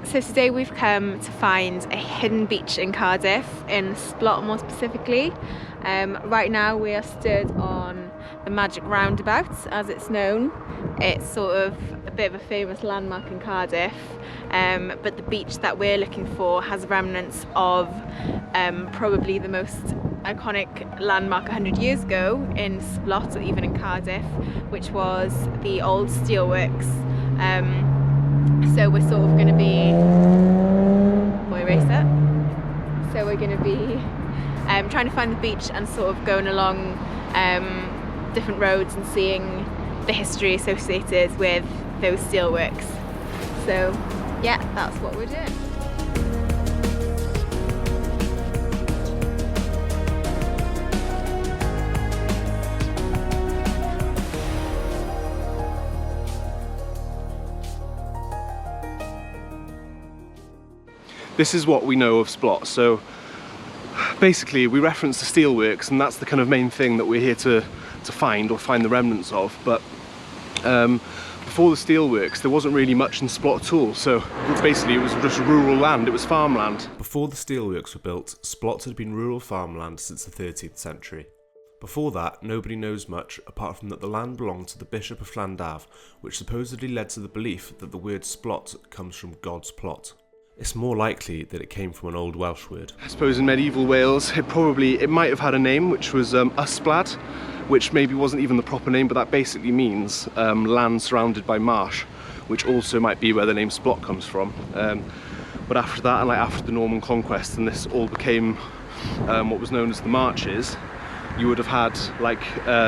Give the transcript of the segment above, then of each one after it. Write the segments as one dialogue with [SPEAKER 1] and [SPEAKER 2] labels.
[SPEAKER 1] So today we've come to find a hidden beach in Cardiff, in Splott more specifically. Right now we are stood on the Magic Roundabout, as it's known. It's sort of a bit of a famous landmark in Cardiff, but the beach that we're looking for has remnants of probably the most iconic landmark 100 years ago in Splott, or even in Cardiff, which was the old Steelworks. So we're sort of going to be, boy racer, so we're going to be trying to find the beach and sort of going along different roads and seeing the history associated with those steelworks. So yeah, that's what we're doing.
[SPEAKER 2] This is what we know of Splott. So basically we reference the steelworks, and that's the kind of main thing that we're here to find, or find the remnants of. But before the steelworks there wasn't really much in Splott at all, so basically it was just rural land, it was farmland.
[SPEAKER 3] Before the steelworks were built, Splott had been rural farmland since the 13th century. Before that, nobody knows much apart from that the land belonged to the Bishop of Llandaff, which supposedly led to the belief that the word Splott comes from God's plot. It's more likely that it came from an old Welsh word.
[SPEAKER 2] I suppose in medieval Wales it might have had a name, which was Splott, which maybe wasn't even the proper name, but that basically means land surrounded by marsh, which also might be where the name Splott comes from. But after that, and after the Norman conquest, and this all became what was known as the Marches, you would have had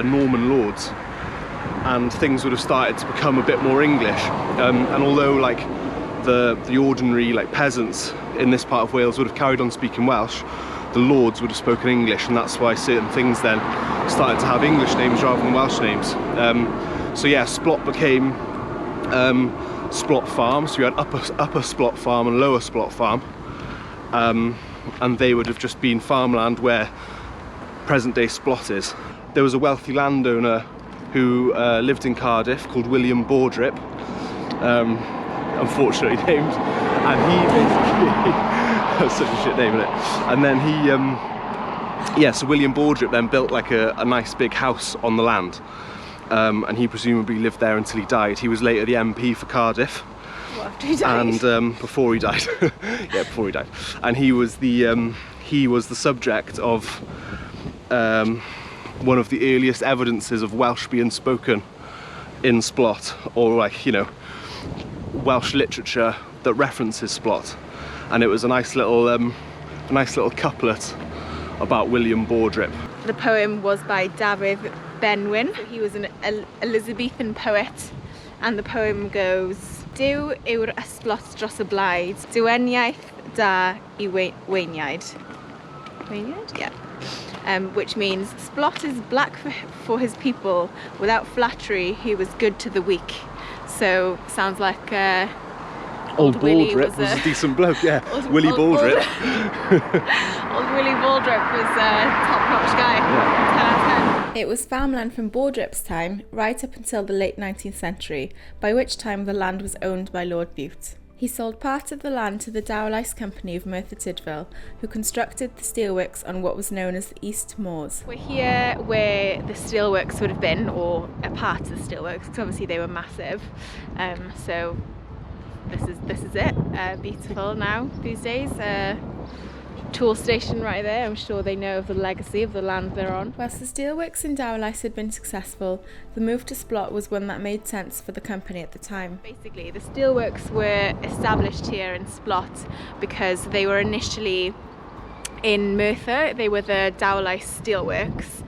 [SPEAKER 2] Norman lords, and things would have started to become a bit more English. And although the ordinary peasants in this part of Wales would have carried on speaking Welsh, the lords would have spoken English, and that's why certain things then started to have English names rather than Welsh names. So yeah, Splott became Splott Farm, so you had upper Splott Farm and lower Splott Farm, and they would have just been farmland where present day Splott is. There was a wealthy landowner who lived in Cardiff called William Bordrip, unfortunately named, and he basically that's such a shit name, isn't it? And then so William Bordrip then built a nice big house on the land, and he presumably lived there until he died. He was later the MP for Cardiff.
[SPEAKER 1] Well, after he died?
[SPEAKER 2] And before he died. Yeah, before he died. And he was the subject of one of the earliest evidences of Welsh being spoken in Splott, or Welsh literature that references Splott, and it was a nice little couplet about William Bordrip.
[SPEAKER 1] The poem was by Dafydd Benwyn. He was an Elizabethan poet, and the poem goes: Dyw yw'r ysblot dros y blaid, diwyniaeth da I weiniaid. Weiniaid? Yeah. Which means Splott is black for his people. Without flattery, he was good to the weak. So sounds like
[SPEAKER 2] Old Baldrip was a decent bloke, yeah. Willie Baldrip.
[SPEAKER 1] Old Willie Baldrip was a top-notch guy. Yeah. 10 out of 10. It was farmland from Baldrip's time right up until the late 19th century, by which time the land was owned by Lord Bute. He sold part of the land to the demolished company of Merthyr Tydfil, who constructed the steelworks on what was known as the East Moors. We're here where the steelworks would have been, or a part of the steelworks, because obviously they were massive. So this is it. Beautiful now these days. Tool station right there. I'm sure they know of the legacy of the land they're on. Whilst the steelworks in Dowlais had been successful, the move to Splott was one that made sense for the company at the time. Basically, the steelworks were established here in Splott because they were initially in Merthyr. They were the Dowlais steelworks,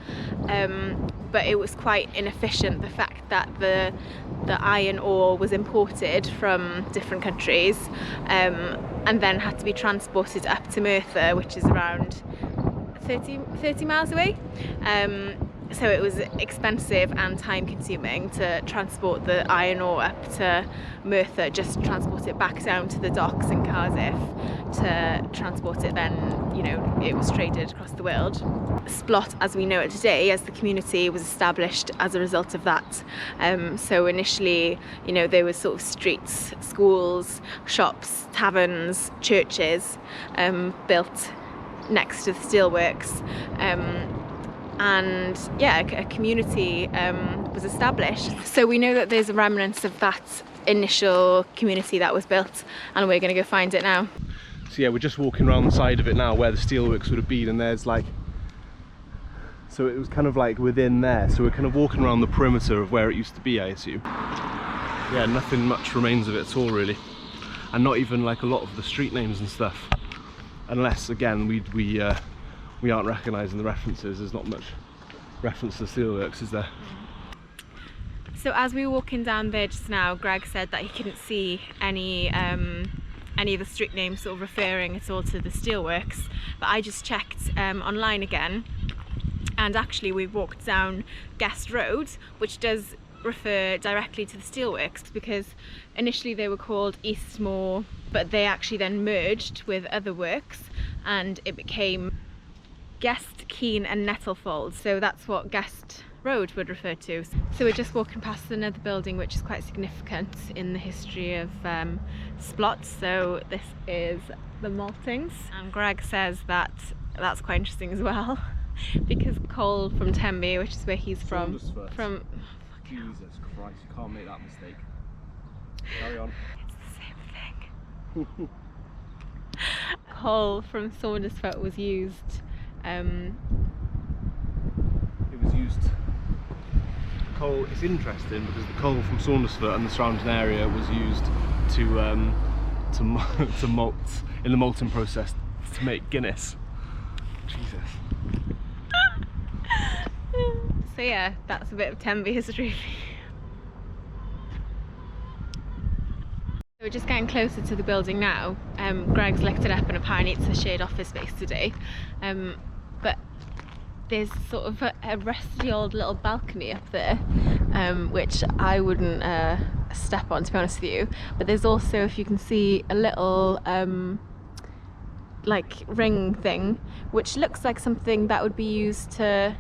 [SPEAKER 1] but it was quite inefficient, the fact that the iron ore was imported from different countries and then had to be transported up to Merthyr, which is around 30 miles away. So it was expensive and time consuming to transport the iron ore up to Merthyr, just transport it back down to the docks in Cardiff to transport it then, you know, it was traded across the world. Splott as we know it today as the community was established as a result of that. So initially, you know, there were sort of streets, schools, shops, taverns, churches built next to the steelworks. And yeah, a community was established. So we know that there's a remnants of that initial community that was built, and we're going to go find it now.
[SPEAKER 2] So yeah, we're just walking around the side of it now where the steelworks would have been, and there's like, so it was kind of like within there, so we're kind of walking around the perimeter of where it used to be, I assume. Yeah, nothing much remains of it at all really, and not even like a lot of the street names and stuff, unless again we aren't recognising the references. There's not much reference to the steelworks, is there?
[SPEAKER 1] So as we were walking down there just now, Greg said that he couldn't see any of the street names sort of referring at all to the steelworks, but I just checked online again, and actually we've walked down Guest Road, which does refer directly to the steelworks, because initially they were called Eastmore, but they actually then merged with other works and it became Guest, Keene and Nettlefold, so that's what Guest Road would refer to. So we're just walking past another building which is quite significant in the history of Splott. So this is the maltings, and Greg says that that's quite interesting as well because coal from Tenby, which is where he's from
[SPEAKER 2] Jesus Christ, you can't make that mistake. Carry on.
[SPEAKER 1] It's the same thing. Coal from Saundersfoot was used
[SPEAKER 2] It was used. Coal. It's interesting because the coal from Saundersfoot and the surrounding area was used to malt in the malting process to make Guinness. Jesus.
[SPEAKER 1] So yeah, that's a bit of Tenby history. We're just getting closer to the building now. Greg's looked it up and apparently it's a shared office space today. But there's sort of a rusty old little balcony up there, which I wouldn't step on, to be honest with you. But there's also, if you can see, a little like ring thing, which looks like something that would be used to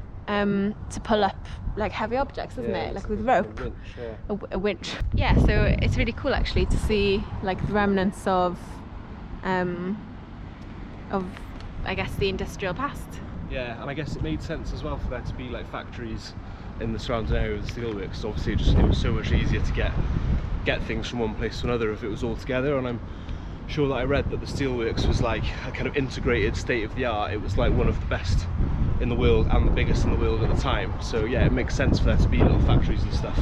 [SPEAKER 1] pull up like heavy objects, isn't it? Like with rope.
[SPEAKER 2] A winch, yeah.
[SPEAKER 1] A winch. Yeah, so it's really cool actually to see like the remnants of I guess the industrial past.
[SPEAKER 2] Yeah, and I guess it made sense as well for there to be like factories in the surrounding area of the steelworks. Obviously it was so much easier to get things from one place to another if it was all together, and I'm sure that I read that the steelworks was like a kind of integrated state of the art. It was like one of the best in the world and the biggest in the world at the time. So yeah, it makes sense for there to be little factories and stuff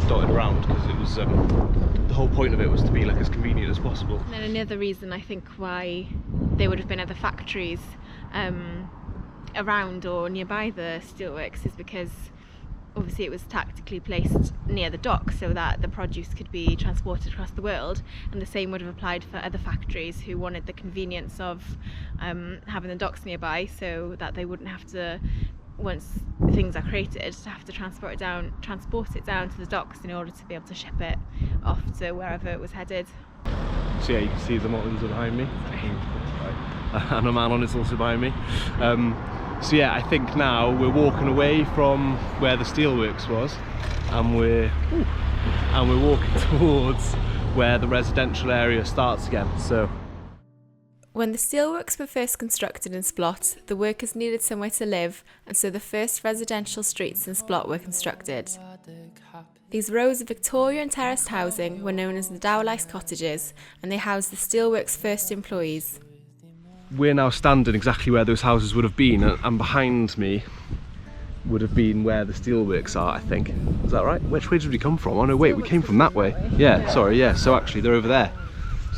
[SPEAKER 2] dotted around, because it was the whole point of it was to be like as convenient as possible.
[SPEAKER 1] And then another reason I think why there would have been other factories around or nearby the steelworks is because obviously it was tactically placed near the dock so that the produce could be transported across the world, and the same would have applied for other factories who wanted the convenience of having the docks nearby, so that they wouldn't have to, once things are created, to have to transport it down to the docks in order to be able to ship it off to wherever it was headed.
[SPEAKER 2] So yeah, you can see the mountains are behind me. And a man on it's also behind me. So yeah, I think now we're walking away from where the steelworks was, and we're walking towards where the residential area starts again. So
[SPEAKER 1] when the steelworks were first constructed in Splott, the workers needed somewhere to live, and so the first residential streets in Splott were constructed. These rows of Victorian terraced housing were known as the demolished cottages, and they housed the steelworks' first employees.
[SPEAKER 2] we're now standing exactly where those houses would have been, and behind me would have been where the steelworks are, I think. Is that right? Which way did we come from? Oh no, wait, we came from that way. Yeah, sorry, yeah, so actually they're over there.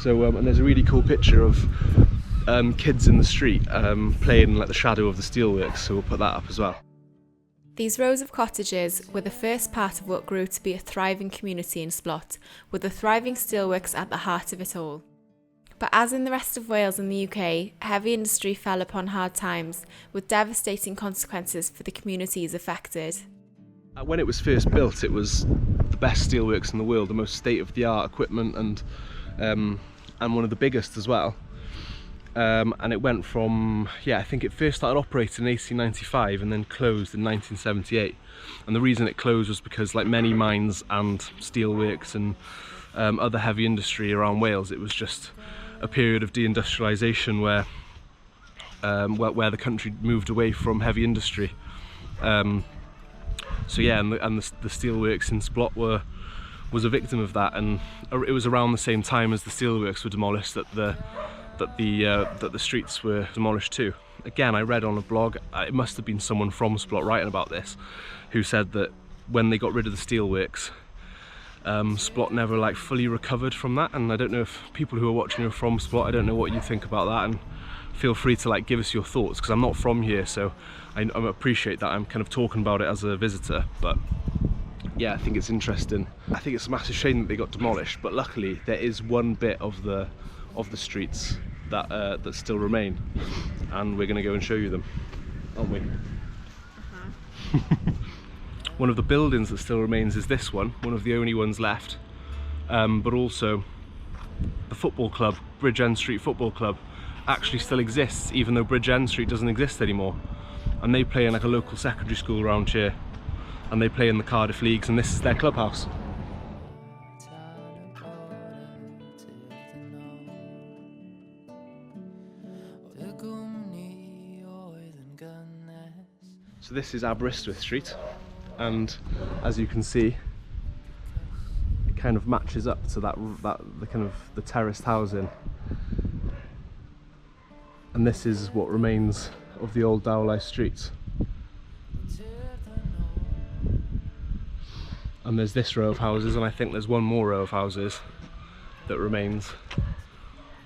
[SPEAKER 2] So, and there's a really cool picture of kids in the street playing like the shadow of the steelworks, so we'll put that up as well.
[SPEAKER 1] These rows of cottages were the first part of what grew to be a thriving community in Splott, with the thriving steelworks at the heart of it all. But as in the rest of Wales and the UK, heavy industry fell upon hard times, with devastating consequences for the communities affected.
[SPEAKER 2] When it was first built, it was the best steelworks in the world, the most state-of-the-art equipment, and one of the biggest as well. And it went from, I think it first started operating in 1895 and then closed in 1978. And the reason it closed was because, like many mines and steelworks and other heavy industry around Wales, it was just a period of deindustrialisation where the country moved away from heavy industry. So yeah, and the steelworks in Splott was a victim of that, and it was around the same time as the steelworks were demolished that the streets were demolished too. Again, I read on a blog, it must have been someone from Splott writing about this, who said that when they got rid of the steelworks, Splott never fully recovered from that. And I don't know if people who are watching are from Splott, I don't know what you think about that, and feel free to give us your thoughts, because I'm not from here, so I appreciate that I'm kind of talking about it as a visitor. But yeah, I think it's interesting. I think it's a massive shame that they got demolished, but luckily there is one bit of the streets that still remain, and we're going to go and show you them, aren't we? One of the buildings that still remains is this one of the only ones left, but also the football club, Bridgend Street Football Club, actually still exists, even though Bridgend Street doesn't exist anymore. And they play in a local secondary school around here, and they play in the Cardiff leagues, and this is their clubhouse. So this is Aberystwyth Street, and as you can see, it kind of matches up to the terraced housing. And this is what remains of the old Dowlais streets. And there's this row of houses, and I think there's one more row of houses that remains.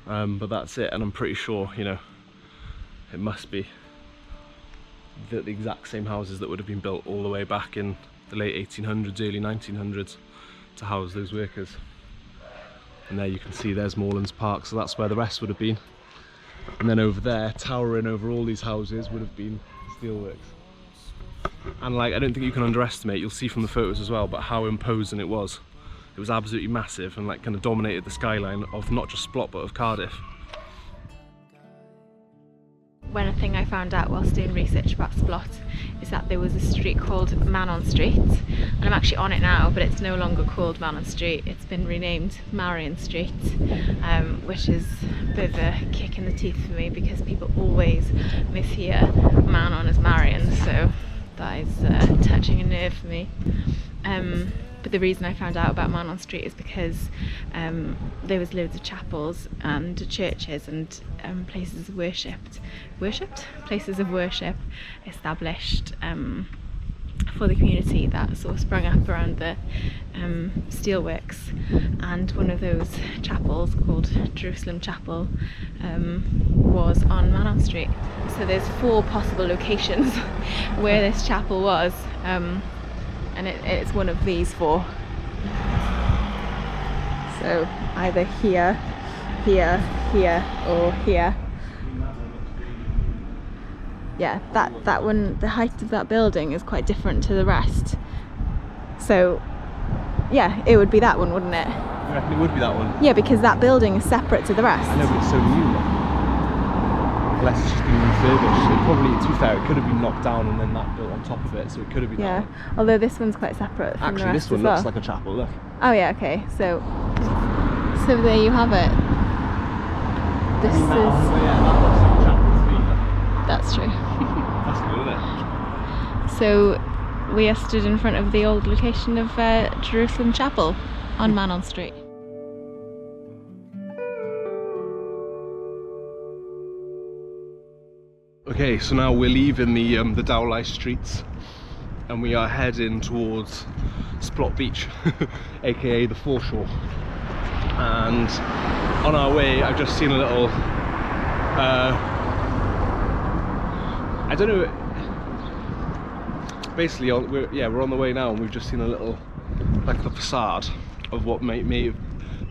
[SPEAKER 2] But that's it, and I'm pretty sure, it must be the exact same houses that would have been built all the way back in the late 1800s, early 1900s to house those workers. And there you can see there's Moorlands Park, so that's where the rest would have been. And then over there, towering over all these houses, would have been Steelworks. And I don't think you can underestimate, you'll see from the photos as well, but how imposing it was. It was absolutely massive, and kind of dominated the skyline of not just Splott but of Cardiff.
[SPEAKER 1] One thing I found out whilst doing research about Splott is that there was a street called Manon Street, and I'm actually on it now, but it's no longer called Manon Street. It's been renamed Marion Street, which is a bit of a kick in the teeth for me, because people always mishear Manon as Marion, so that is touching a nerve for me. But the reason I found out about Manon Street is because there was loads of chapels and churches and places of worship established for the community that sort of sprung up around the steelworks, and one of those chapels, called Jerusalem Chapel, was on Manon Street. So there's 4 possible locations where this chapel was, and it's one of these 4. So either here, here, here, or here. Yeah, that one, the height of that building is quite different to the rest. So yeah, it would be that one, wouldn't it?
[SPEAKER 2] You reckon it would be that one?
[SPEAKER 1] Yeah, because that building is separate to the rest.
[SPEAKER 2] I know, but it's so new. Unless it's just been refurbished. It probably, to be fair, it could have been knocked down and then that built on top of it, so it could have been that one.
[SPEAKER 1] Although this one's quite separate from the rest.
[SPEAKER 2] Actually, this one looks like a chapel, look.
[SPEAKER 1] Oh yeah, okay, so there you have it. This is...
[SPEAKER 2] Yeah, that looks like a chapel to me.
[SPEAKER 1] That's true.
[SPEAKER 2] That's cool, isn't it?
[SPEAKER 1] So we are stood in front of the old location of Jerusalem Chapel on Manon Street.
[SPEAKER 2] Okay, so now we're leaving the Dowlais streets, and we are heading towards Splott Beach, aka the foreshore. And on our way, I've just seen a little, I don't know. Basically, we're on the way now, and we've just seen a little, the facade of what may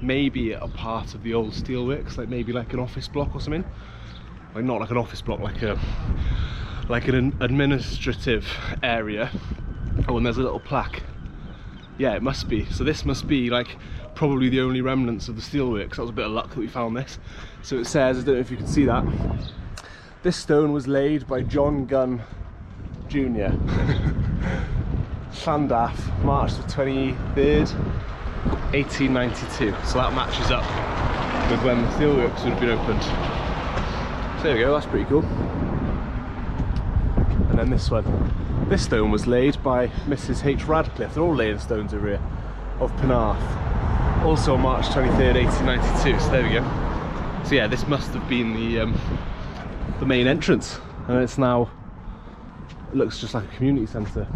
[SPEAKER 2] maybe a part of the old steelworks, like maybe like an office block or something. Like not like an office block, like an administrative area. Oh, and there's a little plaque. Yeah, it must be. So this must be like probably the only remnants of the steelworks. That was a bit of luck that we found this. So it says, I don't know if you can see that, this stone was laid by John Gunn Jr. Llandaff, March the 23rd, 1892. So that matches up with when the steelworks would have been opened. So there we go, that's pretty cool. And then this one. This stone was laid by Mrs. H. Radcliffe. They're all laying stones over here, of Penarth. Also March 23rd, 1892. So there we go. So yeah, this must have been the main entrance, and it's now, it looks just like a community centre.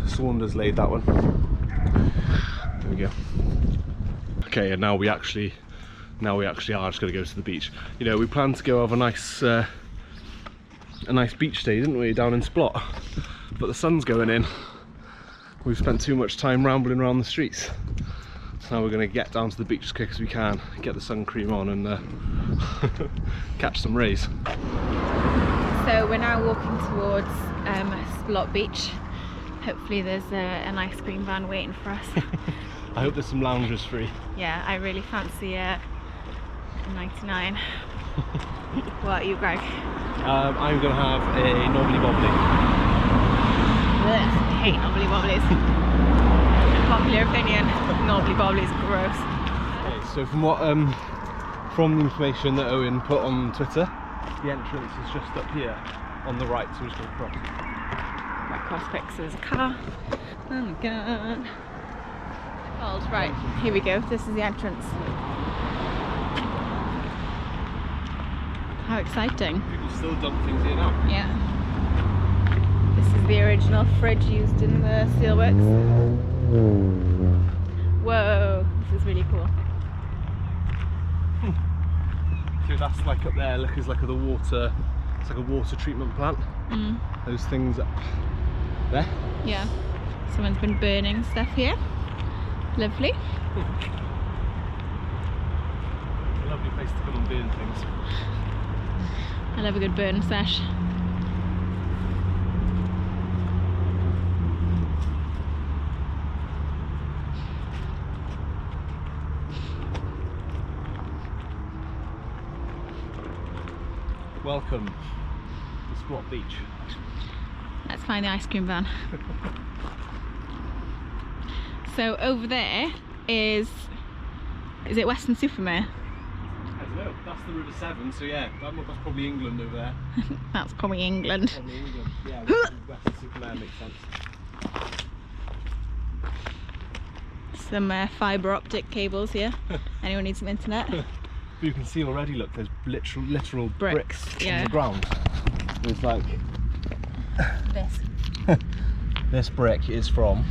[SPEAKER 2] Saunders laid that one. There we go. Okay, and now we actually are just going to go to the beach. You know, we planned to go have a nice beach day, didn't we, down in Splott? But the sun's going in. We've spent too much time rambling around the streets. So now we're going to get down to the beach as quick as we can, get the sun cream on and catch some rays.
[SPEAKER 1] So we're now walking towards Splott Beach. Hopefully there's an ice cream van waiting for us.
[SPEAKER 2] I hope there's some loungers free.
[SPEAKER 1] Yeah, I really fancy a 99. What are you, Greg?
[SPEAKER 2] I'm going to have a knobbly bobbly.
[SPEAKER 1] I hate knobbly bobblies. Popular opinion, knobbly bobbly is gross.
[SPEAKER 2] Okay, so from the information that Owen put on Twitter, the entrance is just up here on the right, so we're just going to cross.
[SPEAKER 1] Right, cross quick, so there's a car. Oh my god. Oh, right, here we go, this is the entrance. How exciting.
[SPEAKER 2] People still dump things here now.
[SPEAKER 1] Yeah. This is the original fridge used in the steelworks. Whoa, this is really cool.
[SPEAKER 2] So that's like up there, look, is like the water, it's like a water treatment plant. Those things up there.
[SPEAKER 1] Yeah. Someone's been burning stuff here. Lovely.
[SPEAKER 2] A lovely place to come and burn things.
[SPEAKER 1] I love a good burn sesh.
[SPEAKER 2] Welcome to Splott Beach.
[SPEAKER 1] Let's find the ice cream van. So over there is it Western Supermare?
[SPEAKER 2] I don't know, that's the River Severn, so yeah, that's probably England over there.
[SPEAKER 1] That's probably England.
[SPEAKER 2] Probably England, yeah, Western Supermare makes sense.
[SPEAKER 1] Some fibre optic cables here. Anyone need some internet?
[SPEAKER 2] You can see already, look, there's literal bricks
[SPEAKER 1] yeah.
[SPEAKER 2] on the ground. There's like
[SPEAKER 1] This.
[SPEAKER 2] this brick is from.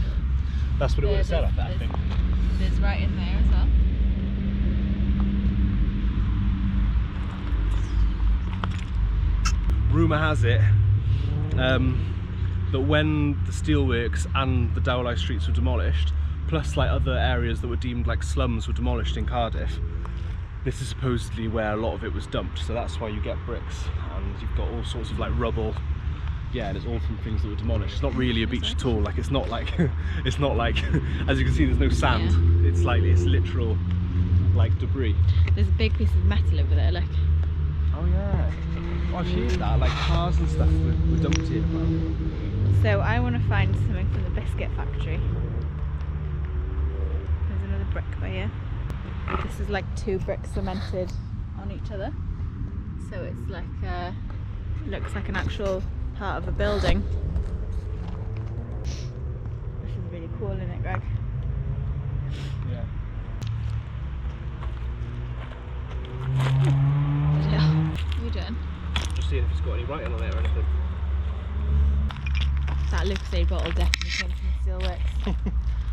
[SPEAKER 2] That's what it would have said, I think.
[SPEAKER 1] There's right in there as well.
[SPEAKER 2] Rumour has it that when the steelworks and the Dowlife streets were demolished, plus like other areas that were deemed like slums were demolished in Cardiff, this is supposedly where a lot of it was dumped. So that's why you get bricks and you've got all sorts of like rubble. Yeah, and it's all from things that were demolished. It's not really a beach at all. Like it's not like as you can see, there's no sand. Yeah. It's like it's literal like debris.
[SPEAKER 1] There's a big piece of metal over there, look.
[SPEAKER 2] Oh yeah. Oh, I've heard that. Like cars and stuff were dumped here.
[SPEAKER 1] So I want to find something from the biscuit factory. There's another brick by here. This is like two bricks cemented on each other. So it's like looks like an actual part of a building. This is really cool, isn't it, Greg?
[SPEAKER 2] Yeah.
[SPEAKER 1] Yeah. What are you doing?
[SPEAKER 2] Just seeing if it's got any writing on there or anything.
[SPEAKER 1] That Lucasade bottle definitely came from the Steelworks.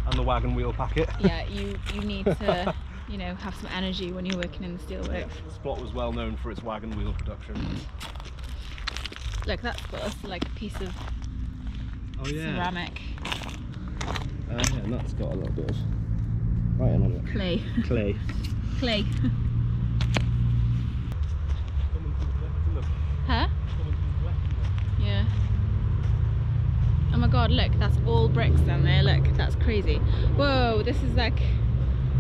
[SPEAKER 2] And the wagon wheel packet.
[SPEAKER 1] Yeah, you need to, you know, have some energy when you're working in the Steelworks.
[SPEAKER 2] Yeah. Splott was well known for its wagon wheel production.
[SPEAKER 1] Look, that's got us like a piece of ceramic.
[SPEAKER 2] Yeah, and that's got a little bit of writing on it.
[SPEAKER 1] Clay.
[SPEAKER 2] Clay.
[SPEAKER 1] Clay. Huh? Yeah. Oh my god, look, that's all bricks down there, look, that's crazy. Whoa, this is like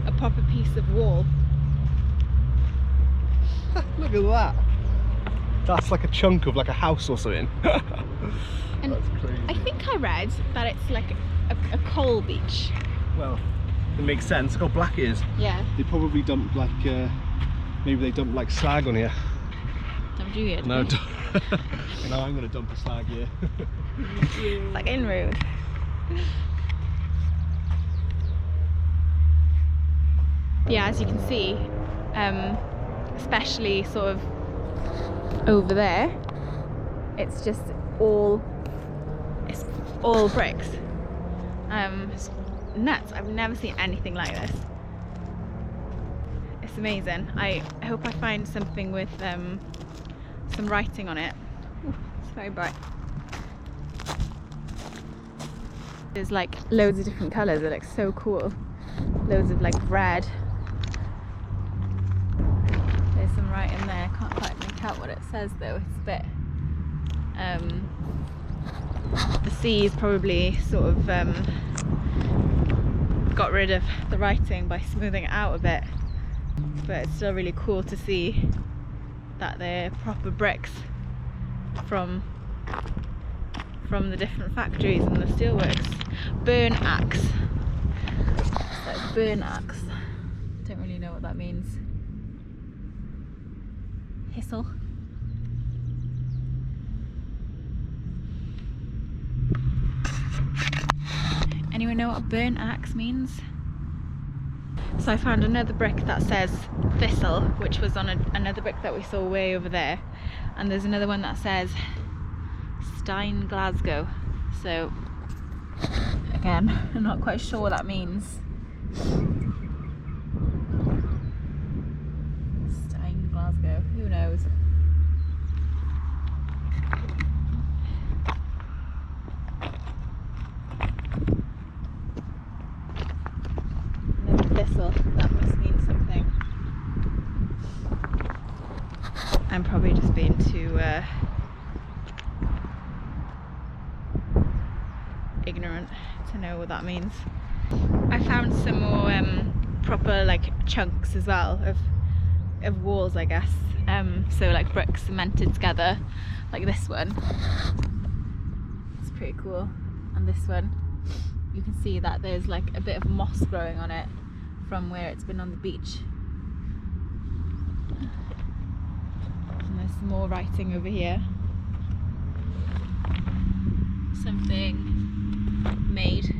[SPEAKER 1] a proper piece of wall.
[SPEAKER 2] Look at that. That's like a chunk of like a house or something.
[SPEAKER 1] And
[SPEAKER 2] that's crazy.
[SPEAKER 1] I think I read that it's like a coal beach.
[SPEAKER 2] Well, it makes sense. Look how black it is.
[SPEAKER 1] Yeah.
[SPEAKER 2] They probably dumped like, maybe they dumped like slag on here.
[SPEAKER 1] Don't do it.
[SPEAKER 2] No, now I'm going to dump a slag here.
[SPEAKER 1] It's like inroad. Yeah, as you can see, especially sort of over there, it's just all bricks. It's nuts. I've never seen anything like this. It's amazing. I hope I find something with some writing on it. Ooh, it's very bright. There's like loads of different colours. It looks so cool. Loads of like red. There's some writing there. Can't quite make out what it says though. It's a bit. The sea's probably sort of got rid of the writing by smoothing it out a bit. But it's still really cool to see that they're proper bricks from the different factories and the steelworks. Burn axe. So burn axe. Don't really know what that means. Hissel. Anyone know what a burn axe means? So I found another brick that says thistle, which was on another brick that we saw way over there, and there's another one that says Stein Glasgow. So again, I'm not quite sure what that means. Stein Glasgow, who knows? Thistle, that must mean something. I'm probably just being too ignorant to know what that means. I found some more proper like chunks as well of walls, I guess. So like bricks cemented together, like this one. It's pretty cool. And this one, you can see that there's like a bit of moss growing on it from where it's been on the beach. And there's some more writing over here. Something made.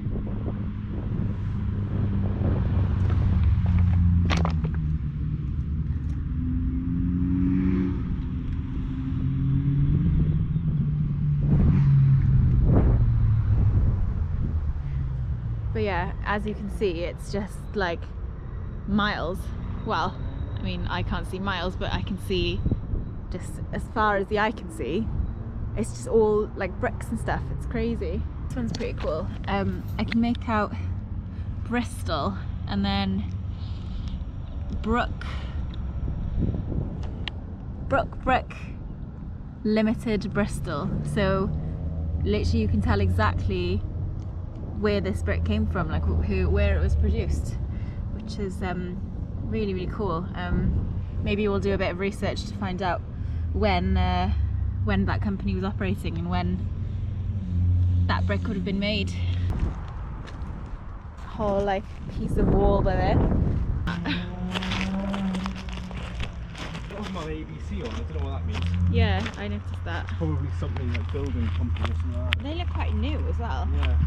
[SPEAKER 1] But yeah, as you can see, it's just like miles. Well, I mean, I can't see miles, but I can see just as far as the eye can see. It's just all like bricks and stuff. It's crazy. This one's pretty cool. I can make out Bristol and then Brook Brick Limited Bristol. So literally you can tell exactly where this brick came from, like where it was produced, which is really, really cool. Maybe we'll do a bit of research to find out when that company was operating and when that brick would have been made. Whole like piece of wall by there.
[SPEAKER 2] That was my ABC on. I don't know what that means.
[SPEAKER 1] Yeah, I noticed that.
[SPEAKER 2] Probably something like building company or something like that.
[SPEAKER 1] They look quite new as well.
[SPEAKER 2] Yeah.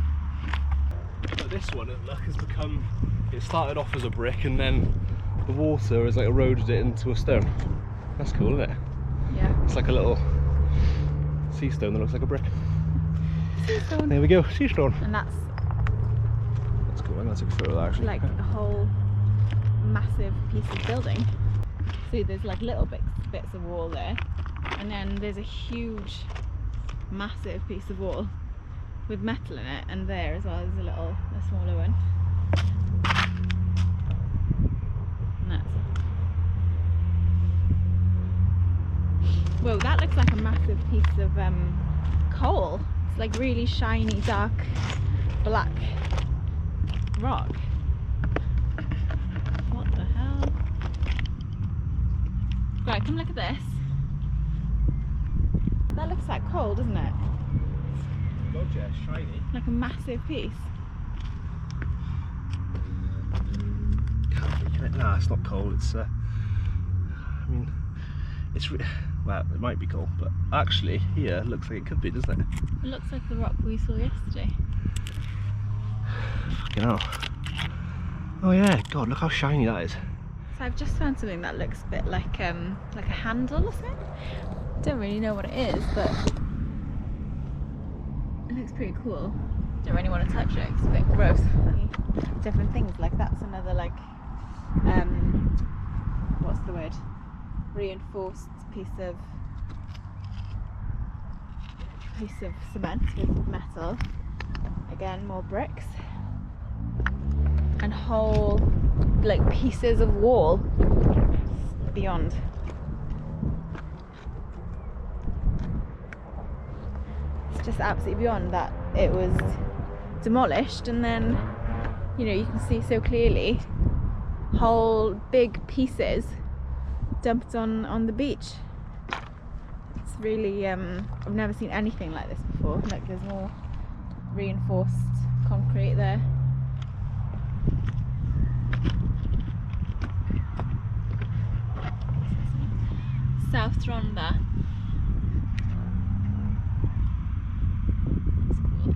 [SPEAKER 2] But this one, look, has become. It started off as a brick and then the water has like eroded it into a stone. That's cool, isn't it?
[SPEAKER 1] Yeah.
[SPEAKER 2] It's like a little sea stone that looks like a brick.
[SPEAKER 1] Sea stone.
[SPEAKER 2] There we go, sea stone.
[SPEAKER 1] And that's
[SPEAKER 2] cool. I'm gonna take a photo of that actually.
[SPEAKER 1] like a whole massive piece of building. See, there's like little bits of wall there, and then there's a huge, massive piece of wall with metal in it, and there as well there's a the smaller one. Nuts. Whoa, that looks like a massive piece of coal. It's like really shiny, dark, black rock. What the hell? Right, come look at this. That looks like coal, doesn't it?
[SPEAKER 2] God, yeah, shiny.
[SPEAKER 1] Like a massive piece.
[SPEAKER 2] Nah, it's not coal. It's I mean, it's well, it might be coal, but actually here it looks like it could be, doesn't it?
[SPEAKER 1] It looks like the rock we saw yesterday.
[SPEAKER 2] Fucking hell. Oh yeah, God, look how shiny that is.
[SPEAKER 1] So I've just found something that looks a bit like a handle or something. Don't really know what it is, but it looks pretty cool. Don't really want to touch it, it's a bit gross. Different things like that's another like what's the word? Reinforced piece of cement with metal. Again, more bricks and whole like pieces of wall beyond. It's just absolutely beyond that it was demolished, and then you know you can see so clearly whole big pieces dumped on the beach. It's really I've never seen anything like this before. Like there's more reinforced concrete there. South Tronda. That's cool.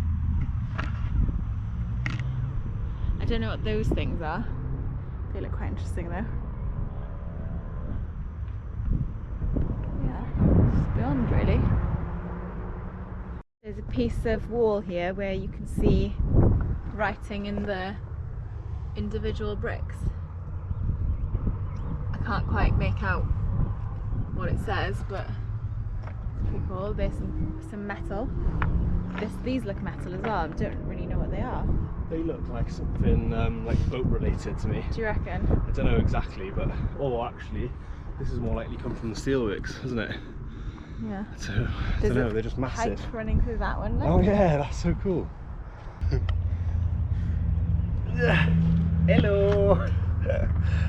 [SPEAKER 1] I don't know what those things are. They look quite interesting though. Yeah, it's beyond really. There's a piece of wall here where you can see writing in the individual bricks. I can't quite make out what it says, but it's pretty cool. There's some metal. These look metal as well. I don't really know what they are.
[SPEAKER 2] They look like something like boat related to me.
[SPEAKER 1] Do you reckon?
[SPEAKER 2] I don't know exactly, but actually, this is more likely come from the Steelworks, isn't it?
[SPEAKER 1] Yeah.
[SPEAKER 2] So I don't know. They're just massive.
[SPEAKER 1] Pipe running through that one. Look.
[SPEAKER 2] Oh yeah, that's so cool. Hello.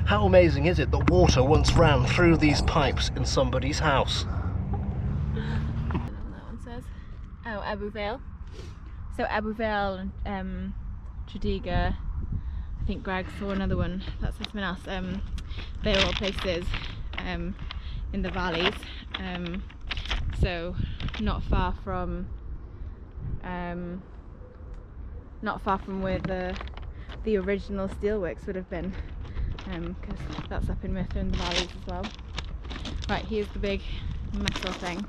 [SPEAKER 4] How amazing is it that water once ran through these pipes in somebody's house?
[SPEAKER 1] That one says. Oh, Abu Vale. So Abu Vale and Tredegar. I think Greg saw another one. That's something else. They're all places in the valleys. So not far from where the original Steelworks would have been, because that's up in Merthyr in the valleys as well. Right, here's the big metal thing.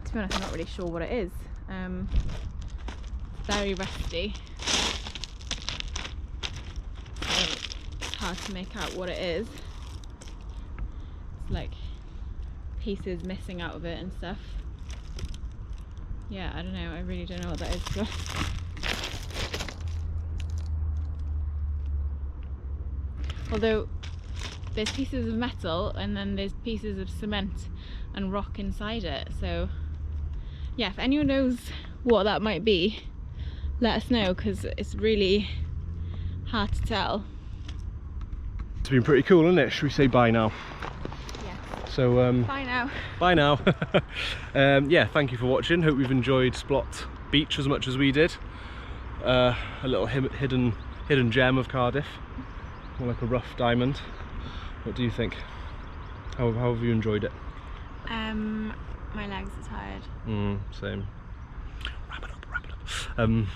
[SPEAKER 1] To be honest, I'm not really sure what it is. It's very rusty, so it's hard to make out what it is. It's like pieces missing out of it and stuff. Yeah, I don't know, I really don't know what that is. But although there's pieces of metal and then there's pieces of cement and rock inside it, so yeah, if anyone knows what that might be, let us know, because it's really hard to tell.
[SPEAKER 2] It's been pretty cool, isn't it? Should we say bye now?
[SPEAKER 1] Yeah.
[SPEAKER 2] So
[SPEAKER 1] Bye now.
[SPEAKER 2] bye now. Yeah, thank you for watching. Hope you've enjoyed Splott Beach as much as we did. A little hidden gem of Cardiff, more like a rough diamond. What do you think? How have you enjoyed it?
[SPEAKER 1] My legs are tired.
[SPEAKER 2] Same. Wrap it up.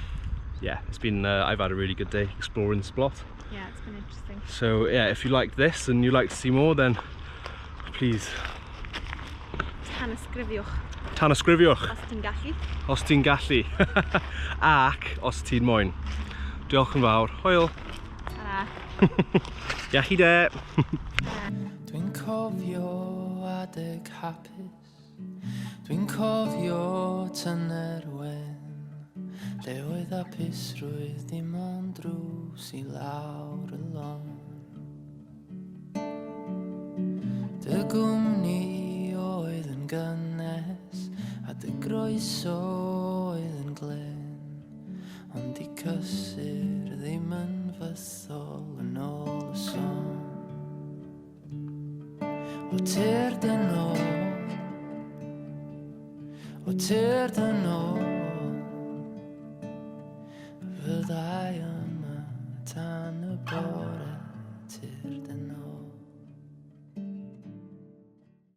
[SPEAKER 2] Yeah, it's been. I've had a really good day exploring Splott.
[SPEAKER 1] Yeah, it's been interesting.
[SPEAKER 2] So yeah, if you liked this and you'd like to see more, then please. Tanysgrifiwch.
[SPEAKER 1] Os ti'n gallu.
[SPEAKER 2] Os ti'n gallu. Ac os ti'n moyn. Diolch yn fawr. Hwyl.
[SPEAKER 1] Ta-ra.
[SPEAKER 2] Iechyd e.
[SPEAKER 5] Dwi'n cofio adeg hapus, dwi'n cofio tyner wen, De oedd a pisrwydd dim ond drws I lawr y lôn. Dy gwmni oedd yn gynnes a dy groeso oedd yn glyn, ond I cysur ddim yn fyddol yn ôl y son. O tir dyn nhw, o tir dyn nhw,